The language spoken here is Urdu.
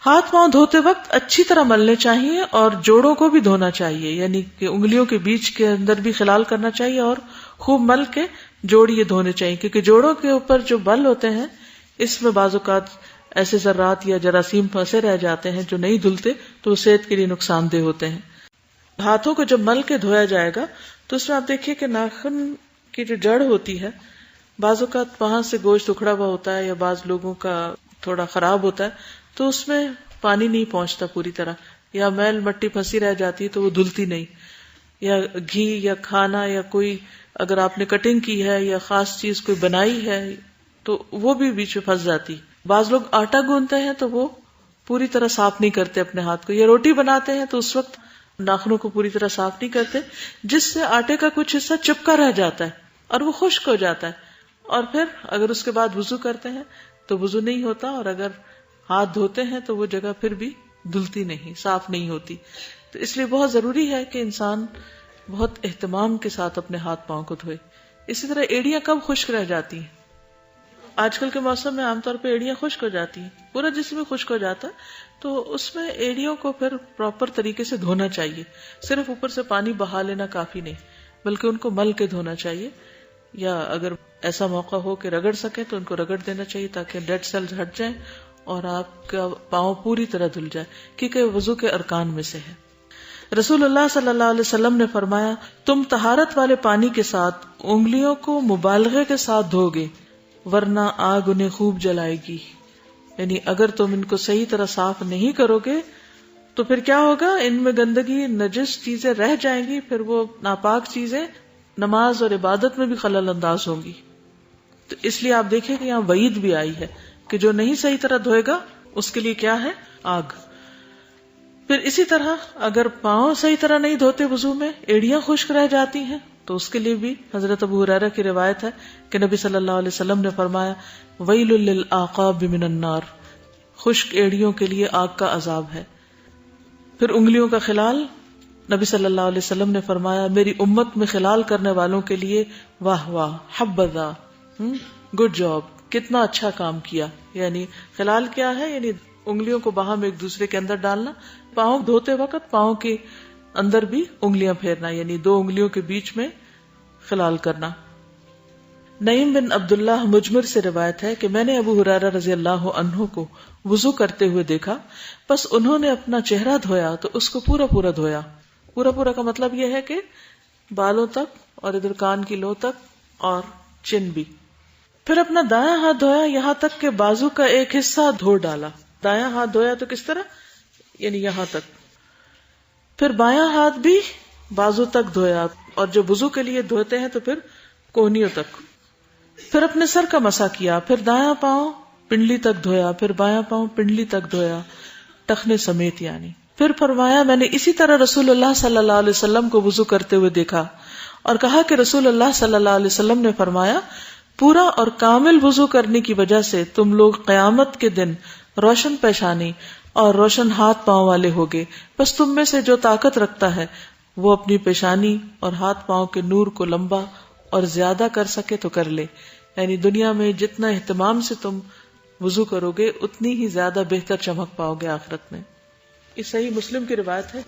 ہاتھ پاؤں دھوتے وقت اچھی طرح ملنے چاہیے اور جوڑوں کو بھی دھونا چاہیے، یعنی کہ انگلیوں کے بیچ کے اندر بھی خلال کرنا چاہیے اور خوب مل کے جوڑ یہ دھونے چاہیے، کیونکہ جوڑوں کے اوپر جو بل ہوتے ہیں اس میں بعض اوقات ایسے ذرات یا جراثیم پھنسے رہ جاتے ہیں جو نہیں دھلتے تو وہ صحت کے لیے نقصان دہ ہوتے ہیں۔ ہاتھوں کو جب مل کے دھویا جائے گا تو اس میں آپ دیکھیے کہ ناخن کی جو جڑ ہوتی ہے بعض اوقات وہاں سے گوشت اکھڑا ہوا ہوتا ہے یا بعض لوگوں کا تھوڑا خراب ہوتا ہے تو اس میں پانی نہیں پہنچتا پوری طرح، یا میل مٹی پھنسی رہ جاتی ہے تو وہ دھلتی نہیں، یا گھی یا کھانا یا کوئی اگر آپ نے کٹنگ کی ہے یا خاص چیز کوئی بنائی ہے تو وہ بھی بیچ میں پھنس جاتی۔ بعض لوگ آٹا گوندتے ہیں تو وہ پوری طرح صاف نہیں کرتے اپنے ہاتھ کو، یا روٹی بناتے ہیں تو اس وقت ناخنوں کو پوری طرح صاف نہیں کرتے، جس سے آٹے کا کچھ حصہ چپکا رہ جاتا ہے اور وہ خشک ہو جاتا ہے، اور پھر اگر اس کے بعد وضو کرتے ہیں تو وضو نہیں ہوتا، اور اگر ہاتھ دھوتے ہیں تو وہ جگہ پھر بھی دھلتی نہیں، صاف نہیں ہوتی۔ تو اس لیے بہت ضروری ہے کہ انسان بہت اہتمام کے ساتھ اپنے ہاتھ پاؤں کو دھوئے۔ اسی طرح ایڑیاں کب خشک رہ جاتی ہیں؟ آج کل کے موسم میں عام طور پہ ایڑیاں خشک ہو جاتی ہیں، پورا جسم خشک ہو جاتا ہے، تو اس میں ایڑیوں کو پھر پراپر طریقے سے دھونا چاہیے، صرف اوپر سے پانی بہا لینا کافی نہیں، بلکہ ان کو مل کے دھونا چاہیے، یا اگر ایسا موقع ہو کہ رگڑ سکے تو ان کو رگڑ دینا چاہیے تاکہ ڈیڈ سیلز ہٹ جائیں اور آپ کا پاؤں پوری طرح دھل جائے، کیونکہ وضو کے ارکان میں سے ہے۔ رسول اللہ صلی اللہ علیہ وسلم نے فرمایا، تم طہارت والے پانی کے ساتھ انگلیوں کو مبالغے کے ساتھ دھو گے ورنہ آگ انہیں خوب جلائے گی، یعنی اگر تم ان کو صحیح طرح صاف نہیں کرو گے تو پھر کیا ہوگا، ان میں گندگی نجس چیزیں رہ جائیں گی، پھر وہ ناپاک چیزیں نماز اور عبادت میں بھی خلل انداز ہوں گی۔ تو اس لیے آپ دیکھیں کہ یہاں وعید بھی آئی ہے کہ جو نہیں صحیح طرح دھوئے گا اس کے لیے کیا ہے، آگ۔ پھر اسی طرح اگر پاؤں صحیح طرح نہیں دھوتے وضو میں، ایڑیاں خشک رہ جاتی ہیں تو اس کے لیے بھی حضرت ابو ہریرہ کی روایت ہے کہ نبی صلی اللہ علیہ وسلم نے فرمایا، ویل للعقاب من النار، خشک ایڑیوں کے لیے آگ کا عذاب ہے۔ پھر انگلیوں کا خلال، نبی صلی اللہ علیہ وسلم نے فرمایا، میری امت میں خلال کرنے والوں کے لیے واہ واہ، حبذا، گڈ جاب، کتنا اچھا کام کیا۔ یعنی خلال کیا ہے، یعنی انگلیوں کو باہم ایک دوسرے کے اندر ڈالنا، پاؤں دھوتے وقت پاؤں کے اندر بھی انگلیاں پھیرنا، یعنی دو انگلیوں کے بیچ میں خلال کرنا۔ نعیم بن عبداللہ مجمر سے روایت ہے کہ میں نے ابو ہریرہ رضی اللہ عنہ کو وضو کرتے ہوئے دیکھا، بس انہوں نے اپنا چہرہ دھویا تو اس کو پورا پورا دھویا۔ پورا پورا کا مطلب یہ ہے کہ بالوں تک اور ادھر کان کی لو تک اور چن بھی۔ پھر اپنا دایاں ہاتھ دھویا یہاں تک کہ بازو کا ایک حصہ دھو ڈالا۔ دایاں ہاتھ دھویا تو کس طرح، یعنی یہاں تک۔ پھر بایاں ہاتھ بھی بازو تک دھویا، اور جو وضو کے لیے دھوتے ہیں تو پھر کونیوں تک۔ پھر اپنے سر کا مسح کیا، پھر دایاں پاؤں پنڈلی تک دھویا، پھر بایاں پاؤں پنڈلی تک دھویا، ٹخنے سمیت یعنی۔ پھر فرمایا، میں نے اسی طرح رسول اللہ صلی اللہ علیہ وسلم کو وضو کرتے ہوئے دیکھا، اور کہا کہ رسول اللہ صلی اللہ علیہ وسلم نے فرمایا، پورا اور کامل وضو کرنے کی وجہ سے تم لوگ قیامت کے دن روشن پیشانی اور روشن ہاتھ پاؤں والے ہوگے، بس تم میں سے جو طاقت رکھتا ہے وہ اپنی پیشانی اور ہاتھ پاؤں کے نور کو لمبا اور زیادہ کر سکے تو کر لے۔ یعنی دنیا میں جتنا اہتمام سے تم وضو کرو گے اتنی ہی زیادہ بہتر چمک پاؤ گے آخرت میں۔ یہ صحیح مسلم کی روایت ہے۔